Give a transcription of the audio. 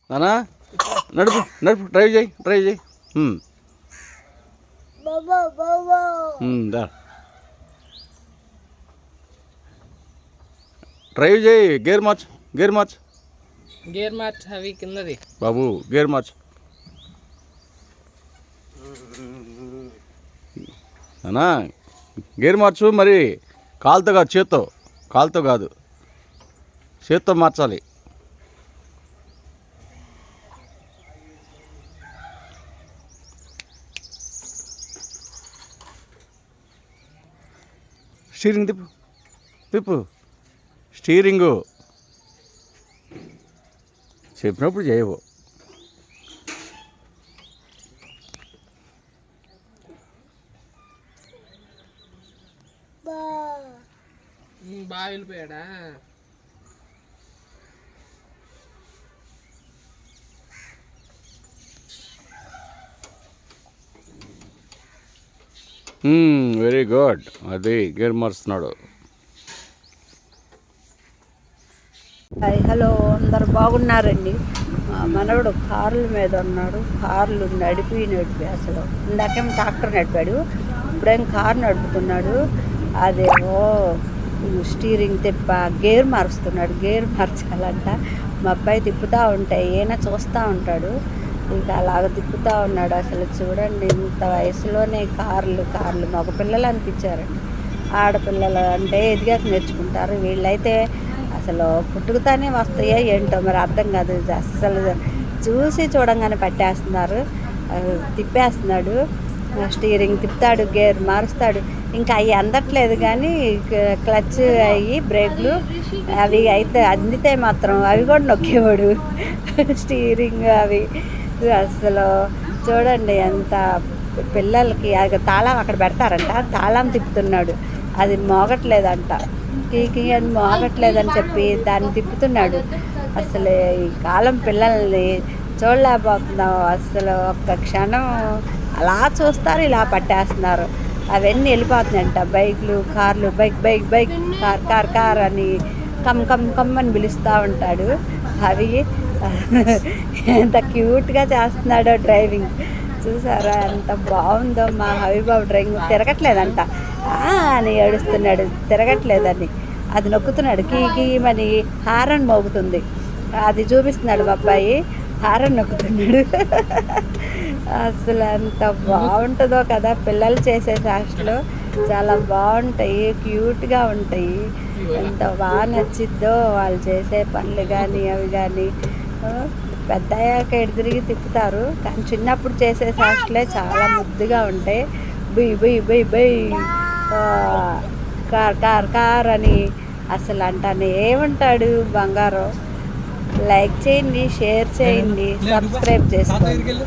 నానా నడుపు నడుపు డ్రైవ్ చేయి దా డ్రైవ్ చేయి గేర్ మార్చ్ అవి కిందది బాబు గేర్ మార్చ్ నానా గేర్ మార్చు మరి కాలుతో కాదు కాలుతో కాదు చేత్తో మార్చాలి. స్టీరింగ్ తిప్పు స్టీరింగు చెప్పినప్పుడు చేయవు. బాగా వెళ్ళిపోయాడా? Very good. అది గేర్ మారుస్తున్నాడు. హలో, అందరు బాగున్నారండి. మనవడు కార్ల మీద ఉన్నాడు. కార్లు నడిపి అసలు ఇందాకేం ట్రాక్టర్ నడిపాడు, ఇప్పుడేం కారు నడుపుతున్నాడు. అదేమో స్టీరింగ్ గేర్ మారుస్తున్నాడు. గేర్ మార్చాలంట. మా అబ్బాయి తిప్పుతూ ఉంటాయి, ఈయన చూస్తూ ఉంటాడు. ఇంకా అలాగ తిప్పుతూ ఉన్నాడు. అసలు చూడండి, ఇంత వయసులోనే కార్లు మగ పిల్లలు అనిపించారండి. ఆడపిల్లలు అంటే ఎదిగాక నేర్చుకుంటారు, వీళ్ళైతే అసలు పుట్టుకతానే వస్తాయో ఏంటో మరి అర్థం కాదు. అస్సలు చూసి చూడంగానే పట్టేస్తున్నారు. తిప్పేస్తున్నాడు, స్టీరింగ్ తిప్పుతాడు, గేర్ మారుస్తాడు. ఇంకా అవి అందట్లేదు కానీ క్లచ్ అవి బ్రేక్లు అవి అయితే అందితే మాత్రం అవి కూడా నొక్కేవాడు. స్టీరింగ్ అవి అసలు చూడండి ఎంత పిల్లలకి. తాళం అక్కడ పెడతారంట, తాళం తిప్పుతున్నాడు, అది మోగట్లేదంట. కీకి అని మోగట్లేదని చెప్పి దాన్ని తిప్పుతున్నాడు. అసలు ఈ కాలం పిల్లల్ని చూడలేకపోతున్నాం. అసలు ఒక్క క్షణం అలా చూస్తారు, ఇలా పట్టేస్తున్నారు. అవన్నీ వెళ్ళిపోతున్నాయంట. బైక్లు కార్లు, బైక్ కార్ అని కమ్ అని పిలుస్తూ ఉంటాడు. అవి ఎంత క్యూట్గా చేస్తున్నాడో డ్రైవింగ్. చూసారా ఎంత బాగుందో. మా హబీబాబు డ్రైవింగ్ తిరగట్లేదంట అని ఏడుస్తున్నాడు, తిరగట్లేదని. అది నొక్కుతున్నాడు, కీమని హారన్ మోగుతుంది, అది చూపిస్తున్నాడు. మా అబ్బాయి హారన్ నొక్కుతున్నాడు. అసలు ఎంత బాగుంటుందో కదా. పిల్లలు చేసే శాస్త్రాలు చాలా బాగుంటాయి, క్యూట్గా ఉంటాయి. ఎంత బాగా నచ్చిద్దో వాళ్ళు చేసే పనులు కానీ అవి కానీ. పెద్ద అయ్యాక ఎదురిగి తిప్పుతారు, కానీ చిన్నప్పుడు చేసే శాస్త్రాలే చాలా ముద్దుగా ఉంటాయి. బై కార్ అని అసలు అంటానే ఏమంటాడు బంగారం. లైక్ చేయండి, షేర్ చేయండి, సబ్స్క్రైబ్ చేసుకోండి.